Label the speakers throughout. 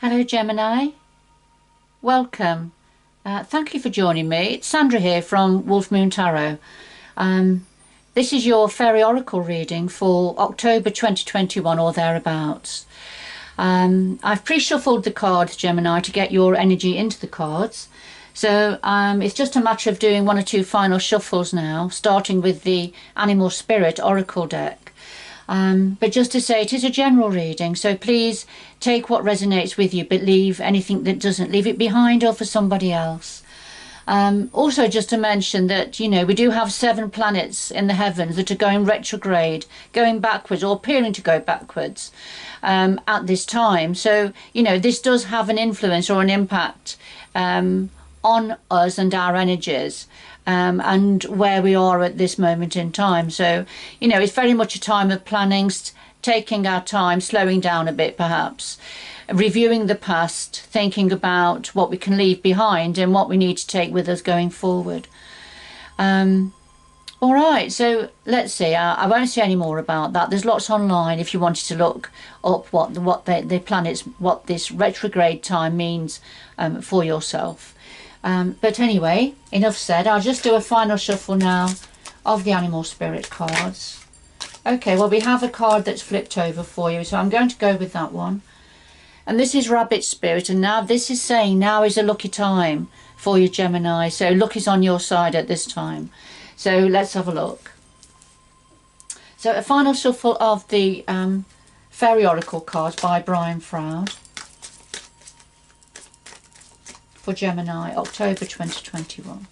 Speaker 1: Hello Gemini, welcome. Thank you for joining me. It's Sandra here from Wolf Moon Tarot. This is your Fairy Oracle reading for October 2021 or thereabouts. I've pre-shuffled the cards, Gemini, to get your energy into the cards. So it's just a matter of doing one or two final shuffles now, starting with the Animal Spirit Oracle deck. But just to say, it is a general reading, so please take what resonates with you, but leave anything that doesn't. Leave it behind or for somebody else. Also, just to mention that, you know, we do have 7 planets in the heavens that are going retrograde, going backwards or appearing to go backwards at this time. So, you know, this does have an influence or an impact on us and our energies. And where we are at this moment in time. So, you know, it's very much a time of planning, taking our time, slowing down a bit perhaps, reviewing the past, thinking about what we can leave behind and what we need to take with us going forward. All right, so let's see. I won't say any more about that. There's lots online if you wanted to look up what the planets, what this retrograde time means for yourself. But anyway, enough said. I'll just do a final shuffle now of the Animal Spirit cards. Okay, well, we have a card that's flipped over for you, so I'm going to go with that one. And this is Rabbit Spirit, and now this is saying now is a lucky time for you, Gemini. So luck is on your side at this time. So let's have a look. So a final shuffle of the Fairy Oracle cards by Brian Froud. For Gemini, October 2021.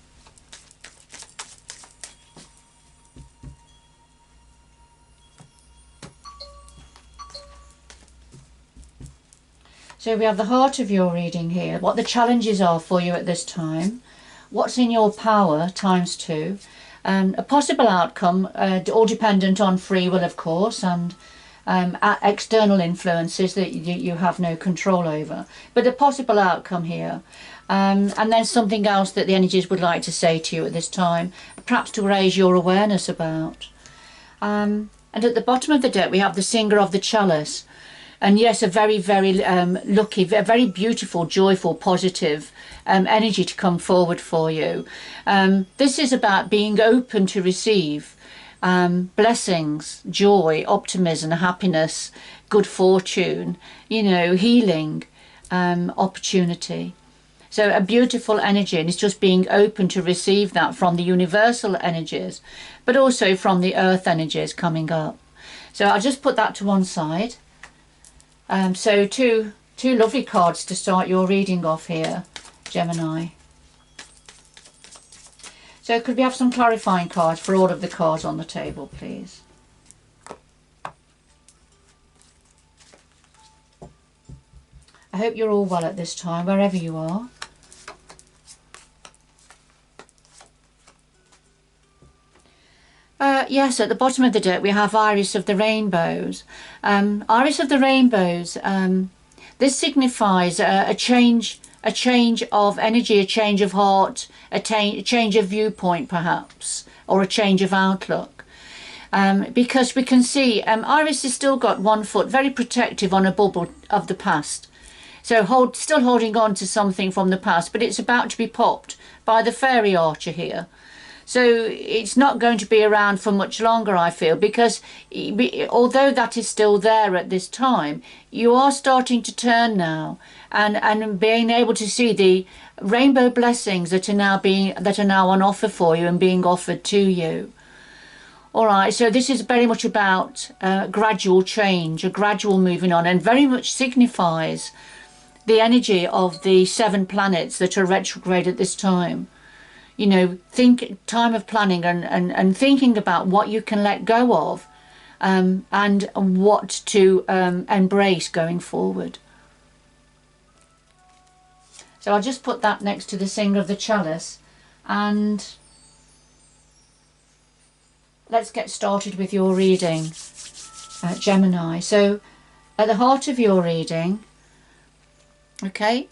Speaker 1: So we have the heart of your reading here, what the challenges are for you at this time, what's in your power ×2, a possible outcome, all dependent on free will, of course, and external influences that you have no control over, but a possible outcome here. And then something else that the energies would like to say to you at this time, perhaps to raise your awareness about. And at the bottom of the deck we have the Singer of the Chalice. And yes, a very, very lucky, a very beautiful, joyful, positive energy to come forward for you. This is about being open to receive blessings, joy, optimism, happiness, good fortune, you know, healing, opportunity. So a beautiful energy, and it's just being open to receive that from the universal energies, but also from the earth energies coming up. So I'll just put that to one side. So two lovely cards to start your reading off here, Gemini. So could we have some clarifying cards for all of the cards on the table, please? I hope you're all well at this time, wherever you are. Yes, at the bottom of the deck we have Iris of the Rainbows. Iris of the Rainbows, this signifies a change of energy, a change of heart, a change of viewpoint perhaps, or a change of outlook. Because we can see Iris has still got one foot very protective on a bubble of the past. So still holding on to something from the past, but it's about to be popped by the fairy archer here. So it's not going to be around for much longer, I feel, because although that is still there at this time, you are starting to turn now and being able to see the rainbow blessings that are now on offer for you and being offered to you. All right, so this is very much about gradual change, a gradual moving on, and very much signifies the energy of the 7 planets that are retrograde at this time. You know, time of planning and thinking about what you can let go of and what to embrace going forward. So I'll just put that next to the Singer of the Chalice, and let's get started with your reading, Gemini. So at the heart of your reading, okay,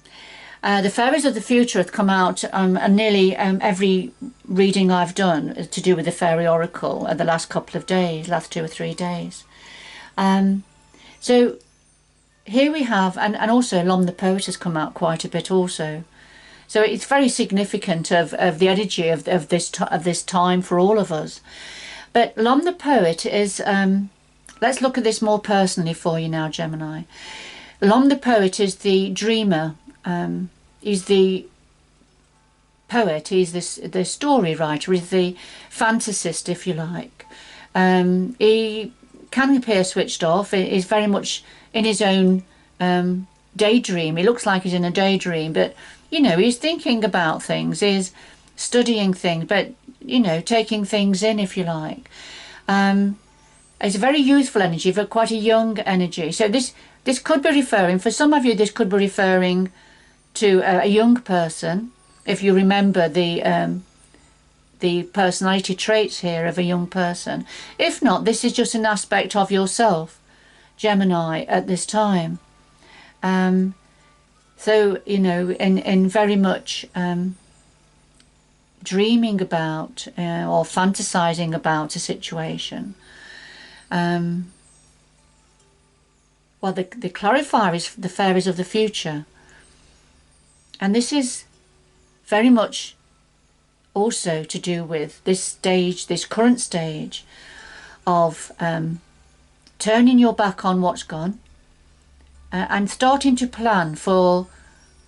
Speaker 1: the fairies of the future have come out and nearly every reading I've done to do with the Fairy Oracle the last couple of days, last 2 or 3 days. So here we have, and also Lom the Poet has come out quite a bit also. So it's very significant of the energy of this time for all of us. But Lom the Poet is, let's look at this more personally for you now, Gemini. Lom the Poet is the dreamer. He's the poet. He's the story writer. He's the fantasist, if you like. He can appear switched off. He's very much in his own daydream. He looks like he's in a daydream, but you know, he's thinking about things, he's studying things, but you know, taking things in, if you like. It's a very youthful energy, but quite a young energy. So this could be referring, for some of you, this could be referring to a young person, if you remember the personality traits here of a young person. If not, this is just an aspect of yourself, Gemini, at this time. So, you know, in very much dreaming about or fantasizing about a situation. Well, the clarifier is the fairies of the future. And this is very much also to do with this stage, this current stage of turning your back on what's gone and starting to plan for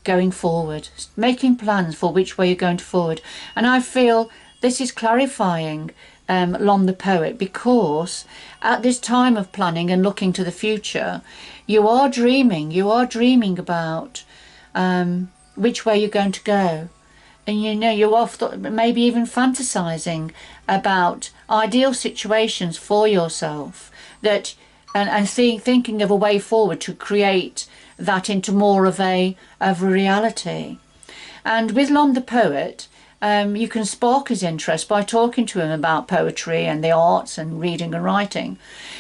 Speaker 1: going forward, making plans for which way you're going forward. And I feel this is clarifying Lom the Poet, because at this time of planning and looking to the future, you are dreaming about which way you're going to go. And you know, you're often maybe even fantasizing about ideal situations for yourself, that and thinking of a way forward to create that into more of a reality. And with Lom the Poet, you can spark his interest by talking to him about poetry and the arts and reading and writing.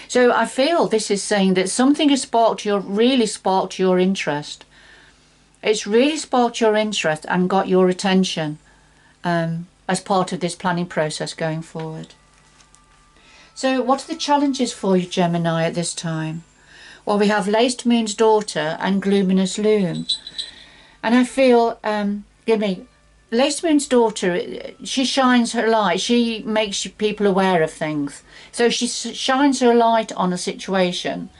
Speaker 1: So I feel this is saying that something has really sparked your interest. It's really sparked your interest and got your attention as part of this planning process going forward. So what are the challenges for you, Gemini, at this time? Well, we have Laced Moon's Daughter and Gluminous Loom. And I feel, Laced Moon's Daughter, she shines her light. She makes people aware of things. So she shines her light on a situation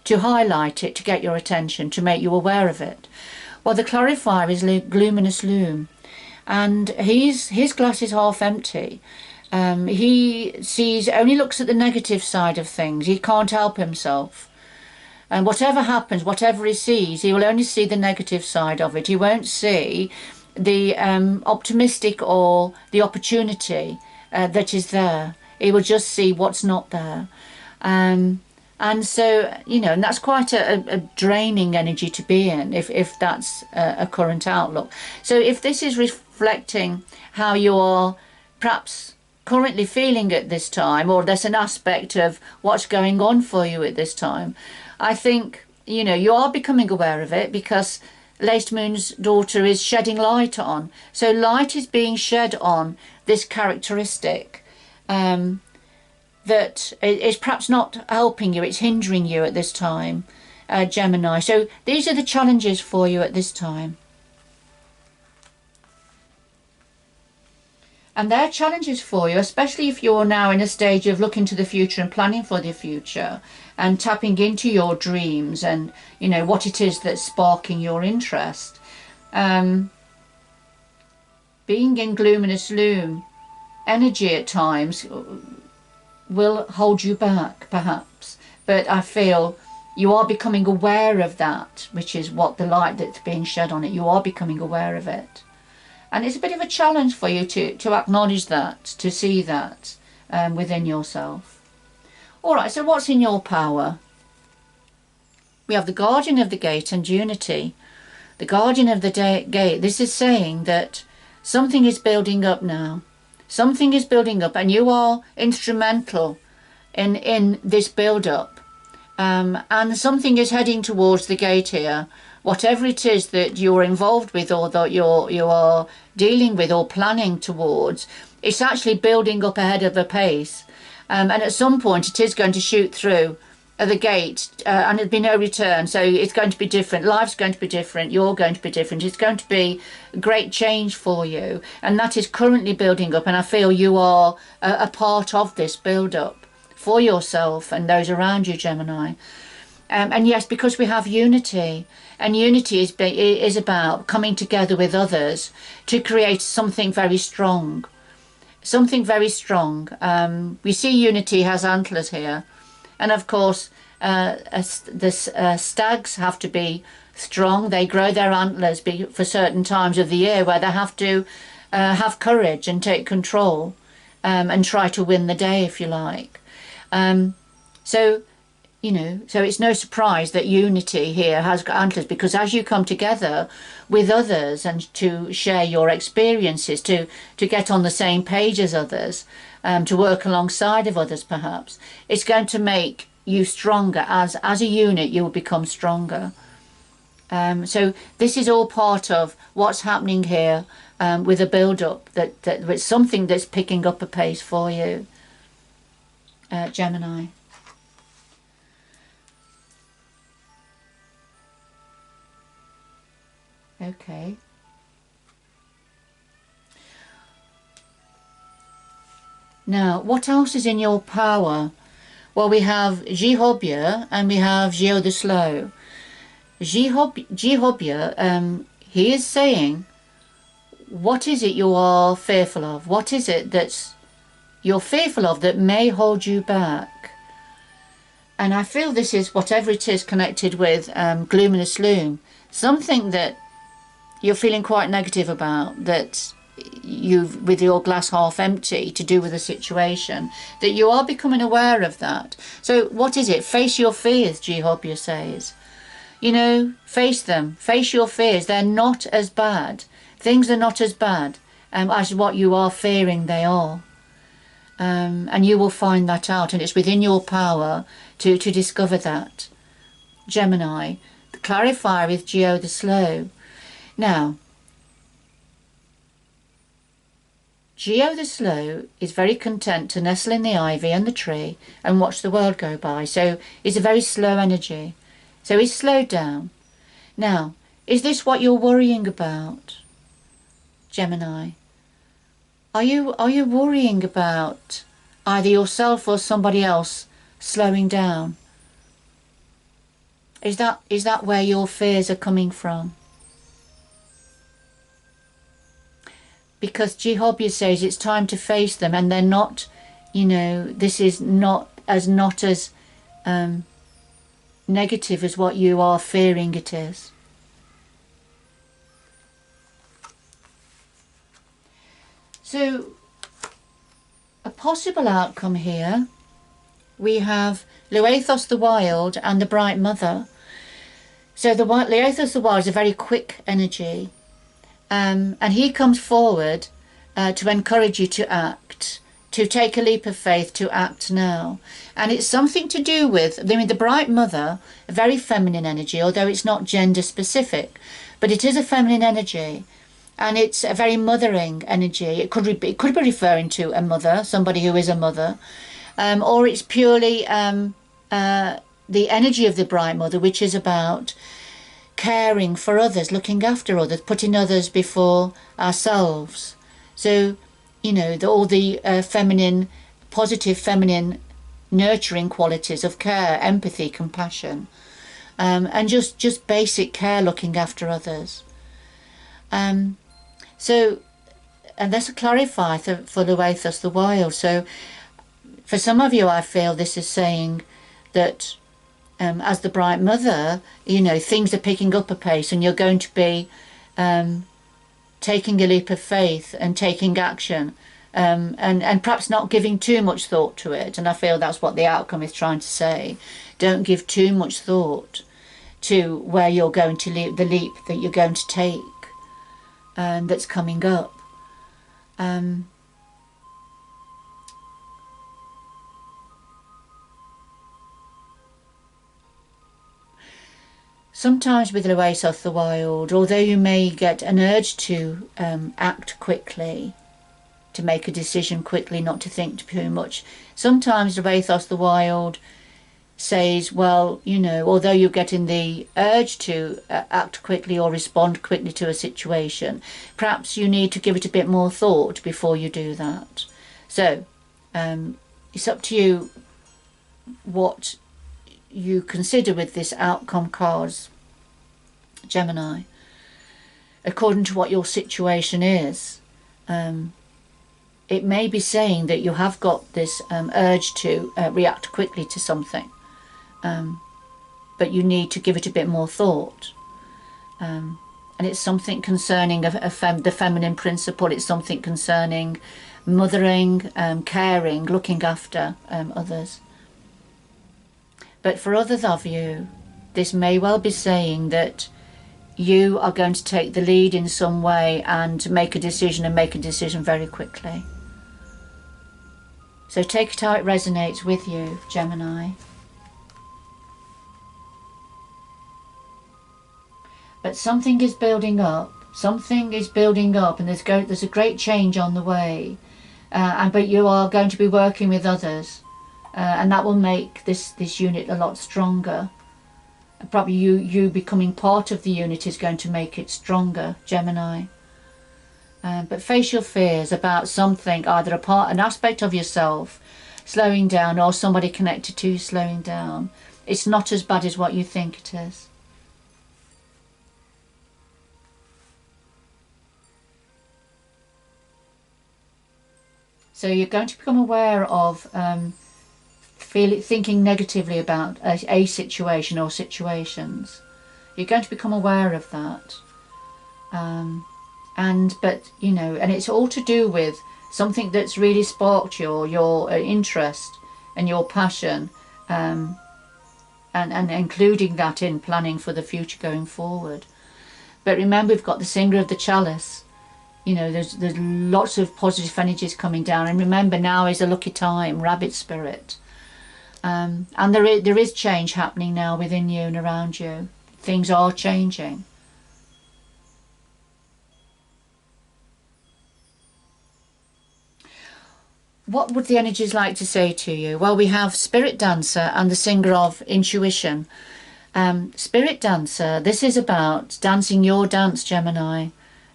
Speaker 1: to highlight it, to get your attention, to make you aware of it. Well, the clarifier is Gluminous Loom. And his glass is half empty. He only looks at the negative side of things. He can't help himself. And whatever happens, whatever he sees, he will only see the negative side of it. He won't see the optimistic or the opportunity that is there. He will just see what's not there. And so, you know, and that's quite a draining energy to be in if that's a current outlook. So if this is reflecting how you are perhaps currently feeling at this time, or there's an aspect of what's going on for you at this time, I think, you know, you are becoming aware of it, because Laced Moon's Daughter is shedding light on. So light is being shed on this characteristic that is perhaps not helping you, it's hindering you at this time, Gemini. So these are the challenges for you at this time. And they're challenges for you, especially if you're now in a stage of looking to the future and planning for the future and tapping into your dreams and, you know, what it is that's sparking your interest. Being in Gluminous Loom energy at times will hold you back, perhaps. But I feel you are becoming aware of that, which is what the light that's being shed on it. You are becoming aware of it. And it's a bit of a challenge for you to acknowledge that, to see that within yourself. All right, so what's in your power? We have the Guardian of the Gate and Unity. The Guardian of the Gate, this is saying that something is building up now. Something is building up, and you are instrumental in this build-up. And something is heading towards the gate here. Whatever it is that you're involved with, or that you are dealing with or planning towards, it's actually building up ahead of a pace. And at some point it is going to shoot through at the gate, and there'll be no return. So it's going to be different. Life's going to be different. You're going to be different. It's going to be a great change for you, and that is currently building up. And I feel you are a part of this build-up for yourself and those around you, Gemini. And yes, because we have unity, and unity is about coming together with others to create something very strong. Something very strong. We see unity has antlers here. And of course, the stags have to be strong. They grow their antlers for certain times of the year where they have to have courage and take control and try to win the day, if you like. So it's no surprise that unity here has got antlers, because as you come together with others and to share your experiences, to get on the same page as others, to work alongside of others perhaps, it's going to make you stronger. As a unit, you will become stronger. So this is all part of what's happening here with a build-up, that it's something that's picking up a pace for you, Gemini. Okay. Now, what else is in your power? Well, we have Jihobia and we have Geo the Slow. Jihobia, he is saying, what is it you are fearful of? What is it that's you're fearful of that may hold you back? And I feel this is whatever it is connected with Gloom Loom. Something that you're feeling quite negative about, that you've, with your glass half empty, to do with the situation, that you are becoming aware of that. So what is it? Face your fears, Jihobia says. Face them. Face your fears. They're not as bad. Things are not as bad as what you are fearing they are. And you will find that out, and it's within your power to discover that. Gemini, the clarifier is Geo the Slow. Now, Geo the Slow is very content to nestle in the ivy and the tree and watch the world go by. So it's a very slow energy. So he's slowed down. Now, is this what you're worrying about, Gemini? Are you worrying about either yourself or somebody else slowing down? Is that where your fears are coming from? Because Jihobia says it's time to face them, and they're not, this is not as negative as what you are fearing it is. So, a possible outcome here, we have Luathos the Wild and the Bright Mother. So Luathos the Wild is a very quick energy. And he comes forward to encourage you to act, to take a leap of faith, to act now. And it's something to do with, the Bright Mother, a very feminine energy, although it's not gender specific, but it is a feminine energy. And it's a very mothering energy. It could be referring to a mother, somebody who is a mother, or it's purely the energy of the Bright Mother, which is about caring for others, looking after others, putting others before ourselves. So, all the feminine, positive feminine nurturing qualities of care, empathy, compassion, and just basic care, looking after others. So, and that's a clarifier for Luathos the Wild. So, for some of you, I feel this is saying that as the Bright Mother, things are picking up a pace, and you're going to be taking a leap of faith and taking action, and perhaps not giving too much thought to it. And I feel that's what the outcome is trying to say. Don't give too much thought to where you're going to leap, the leap that you're going to take, and that's coming up. Sometimes with Luathos the Wild, although you may get an urge to act quickly, to make a decision quickly, not to think too much, sometimes Luathos the Wild says, well, you know, although you're getting the urge to act quickly or respond quickly to a situation, perhaps you need to give it a bit more thought before you do that. So it's up to you what you consider with this outcome cards, Gemini, according to what your situation is. It may be saying that you have got this urge to react quickly to something, but you need to give it a bit more thought. And it's something concerning the feminine principle. It's something concerning mothering, caring, looking after others. But for others of you, this may well be saying that you are going to take the lead in some way and make a decision, and make a decision very quickly. So take it how it resonates with you, Gemini. But something is building up. Something is building up, and there's a great change on the way. But you are going to be working with others, and that will make this unit a lot stronger. Probably you becoming part of the unit is going to make it stronger, Gemini. But face your fears about something, either an aspect of yourself slowing down, or somebody connected to you slowing down. It's not as bad as what you think it is. So you're going to become aware of thinking negatively about a situation or situations. You're going to become aware of that. But you know, and it's all to do with something that's really sparked your interest and your passion, and including that in planning for the future going forward. But remember, we've got the singer of the chalice. You know, there's lots of positive energies coming down, and remember, now is a lucky time, rabbit spirit. And there is change happening now within you and around you. Things are changing. What would the energies like to say to you? Well, we have Spirit Dancer and the Singer of Intuition. Spirit Dancer, this is about dancing your dance, Gemini,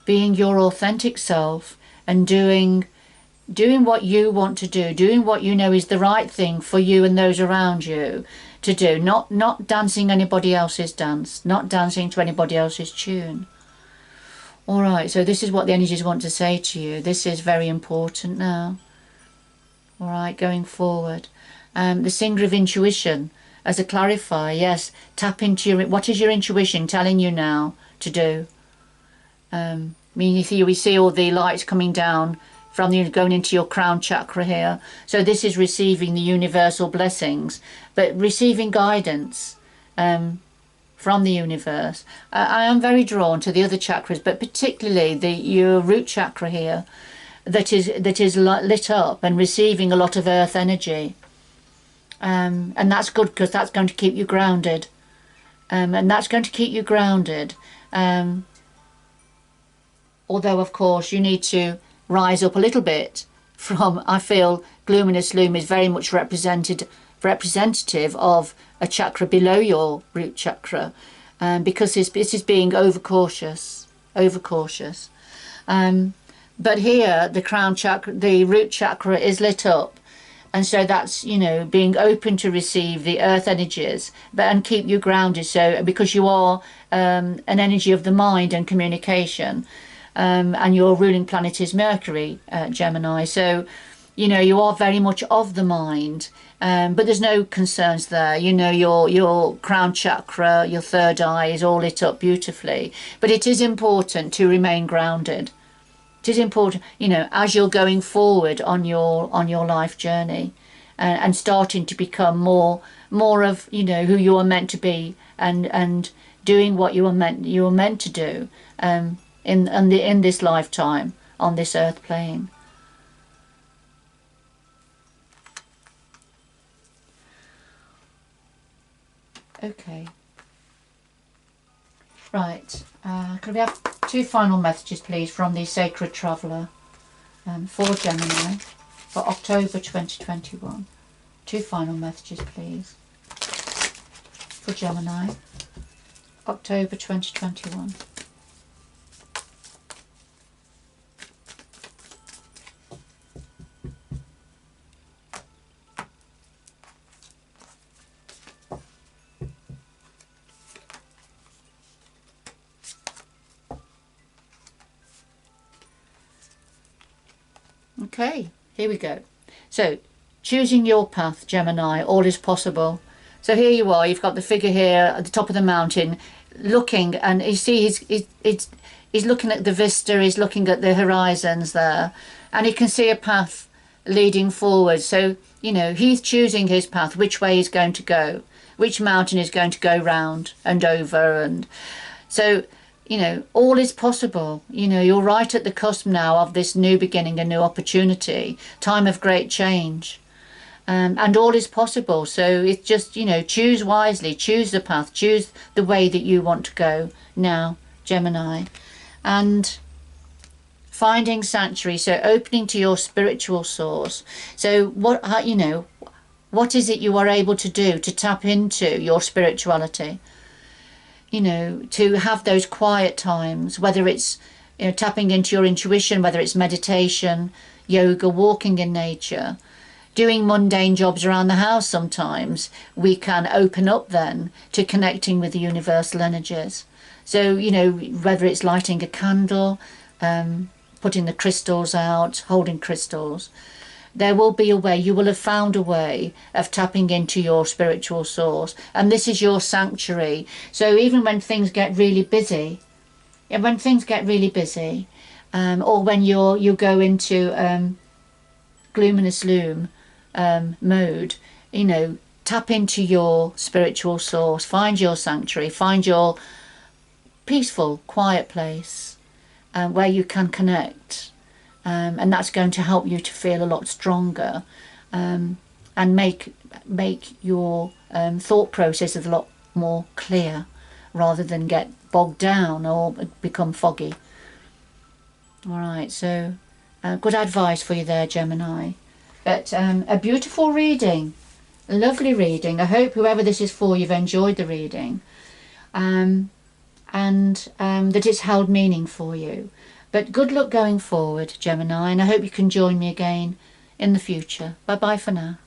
Speaker 1: being your authentic self and doing what you want to do, doing what you know is the right thing for you and those around you to do, not dancing anybody else's dance, not dancing to anybody else's tune. All right, so this is what the energies want to say to you. This is very important now. All right, going forward. The Singer of Intuition, as a clarifier, yes, tap into what is your intuition telling you now to do. We see all the lights coming down from going into your crown chakra here. So this is receiving the universal blessings, but receiving guidance from the universe. I am very drawn to the other chakras, but particularly your root chakra here, that is lit up and receiving a lot of earth energy. And that's good, because that's going to keep you grounded. And that's going to keep you grounded. Although, of course, you need to rise up a little bit from, I feel, Luminous Loom is very much representative of a chakra below your root chakra, because this is being overcautious. But here, the crown chakra, the root chakra is lit up. And so that's, you know, being open to receive the earth energies, and keep you grounded. So, because you are an energy of the mind and communication, and your ruling planet is Mercury, Gemini. So, you know, you are very much of the mind, but there's no concerns there. You know, your crown chakra, your third eye is all lit up beautifully. But it is important to remain grounded. It is important, you know, as you're going forward on your life journey, and starting to become more of, you know, who you are meant to be, and doing what you are meant to do in this lifetime on this earth plane. Okay. Right. Could we have 2 final messages, please, from the Sacred Traveller for Gemini for October 2021? 2 final messages, please. for Gemini, October 2021. Okay, here we go. So, choosing your path, Gemini, all is possible. So here you are, you've got the figure here at the top of the mountain, looking, and you see he's looking at the vista, he's looking at the horizons there, and he can see a path leading forward. So, you know, he's choosing his path, which way he's going to go, which mountain is going to go round and over, and so, you know, all is possible. You know, you're right at the cusp now of this new beginning, a new opportunity, time of great change. And all is possible. So it's just, you know, choose wisely, choose the path, choose the way that you want to go now, Gemini. And finding sanctuary, so opening to your spiritual source. So what, you know, what is it you are able to do to tap into your spirituality? You know, to have those quiet times, whether it's, you know, tapping into your intuition, whether it's meditation, yoga, walking in nature, doing mundane jobs around the house. Sometimes we can open up then to connecting with the universal energies. So, you know, whether it's lighting a candle, putting the crystals out, holding crystals, there will be a way, you will have found a way of tapping into your spiritual source. And this is your sanctuary. So even when things get really busy, or when you go into luminous loom mode, you know, tap into your spiritual source, find your sanctuary, find your peaceful, quiet place where you can connect. And that's going to help you to feel a lot stronger and make your thought process a lot more clear rather than get bogged down or become foggy. All right, so good advice for you there, Gemini. But a beautiful reading, a lovely reading. I hope whoever this is for, you've enjoyed the reading and that it's held meaning for you. But good luck going forward, Gemini, and I hope you can join me again in the future. Bye-bye for now.